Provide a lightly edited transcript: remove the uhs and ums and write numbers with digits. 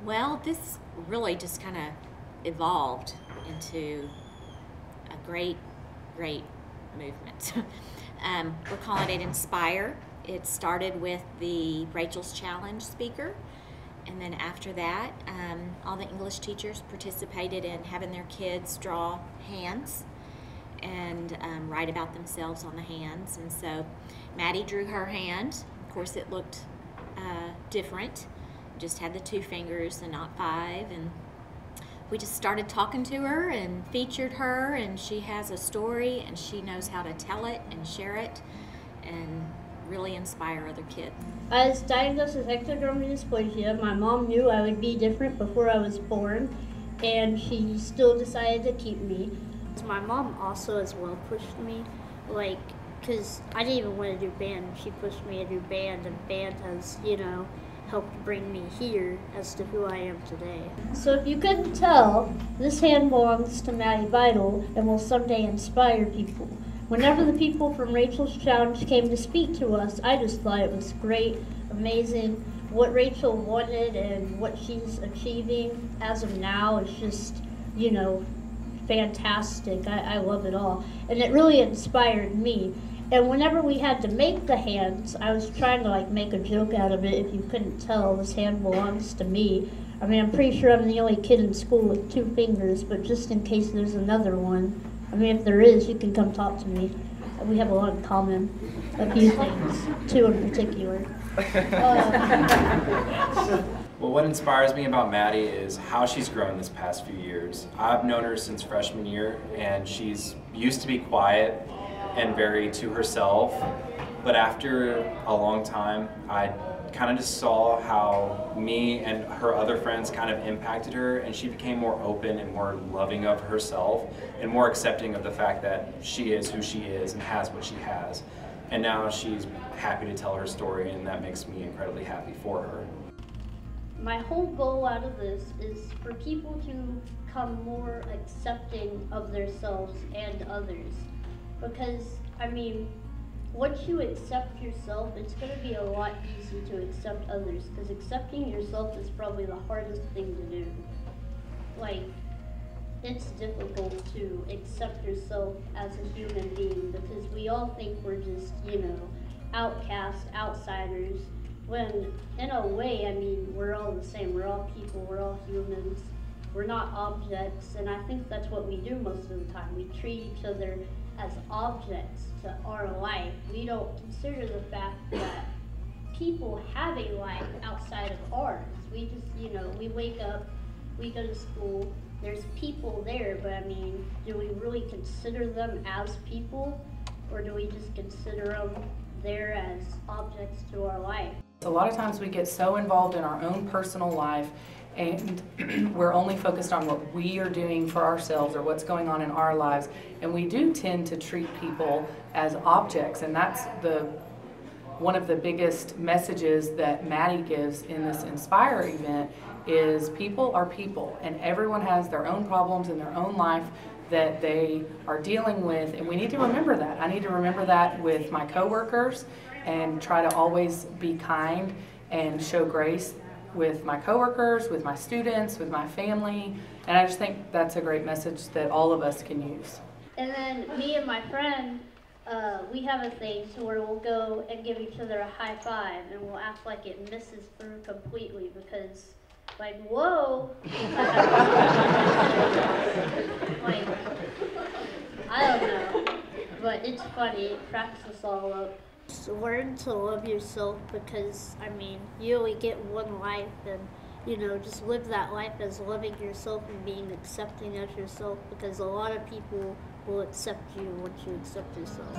Well, this really just kind of evolved into a great movement. We're calling it Inspire. It started with the Rachel's Challenge speaker, and then after that, all the English teachers participated in having their kids draw hands and write about themselves on the hands. And so Maddie drew her hand. Of course, it looked different. Just had the 2 fingers and not 5, and we just started talking to her and featured her, and she has a story and she knows how to tell it and share it and really inspire other kids. I was diagnosed with ectodermal dysplasia. My mom knew I would be different before I was born, and she still decided to keep me. My mom also as well pushed me, because I didn't even want to do band. She pushed me to do band, and band has, helped bring me here as to who I am today. So if you couldn't tell, this hand belongs to Maddie Beitel and will someday inspire people. Whenever the people from Rachel's Challenge came to speak to us, I just thought it was great, amazing. What Rachel wanted and what she's achieving as of now is just, fantastic. I love it all. And it really inspired me. And whenever we had to make the hands, I was trying to make a joke out of it. If you couldn't tell, this hand belongs to me. I mean, I'm pretty sure I'm the only kid in school with 2 fingers, but just in case there's another one, I mean, if there is, you can come talk to me. We have a lot in common, a few things, 2 in particular. Well, what inspires me about Maddie is how she's grown this past few years. I've known her since freshman year, and she's used to be quiet and very to herself, but after a long time, I kind of just saw how me and her other friends kind of impacted her, and she became more open and more loving of herself and more accepting of the fact that she is who she is and has what she has. And now she's happy to tell her story, and that makes me incredibly happy for her. My whole goal out of this is for people to become more accepting of themselves and others. Because, once you accept yourself, it's going to be a lot easier to accept others, because accepting yourself is probably the hardest thing to do. It's difficult to accept yourself as a human being, because we all think we're just, outcasts, outsiders, when in a way, we're all the same. We're all people, we're all humans. We're not objects, and I think that's what we do most of the time. We treat each other as objects to our life. We don't consider the fact that people have a life outside of ours. We just, we wake up, we go to school, there's people there, but do we really consider them as people, or do we just consider them there as objects to our life? A lot of times we get so involved in our own personal life, and we're only focused on what we are doing for ourselves or what's going on in our lives, and we do tend to treat people as objects, and that's one of the biggest messages that Maddie gives in this Inspire event is people are people, and everyone has their own problems in their own life that they are dealing with, and we need to remember that. I need to remember that with my coworkers and try to always be kind and show grace with my coworkers, with my students, with my family, and I just think that's a great message that all of us can use. And then me and my friend, we have a thing so where we'll go and give each other a high five, and we'll act like it misses through completely because, whoa! I don't know, but it's funny. It cracks us all up. Just learn to love yourself, because you only get one life, and just live that life as loving yourself and being accepting of yourself, because a lot of people will accept you once you accept yourself.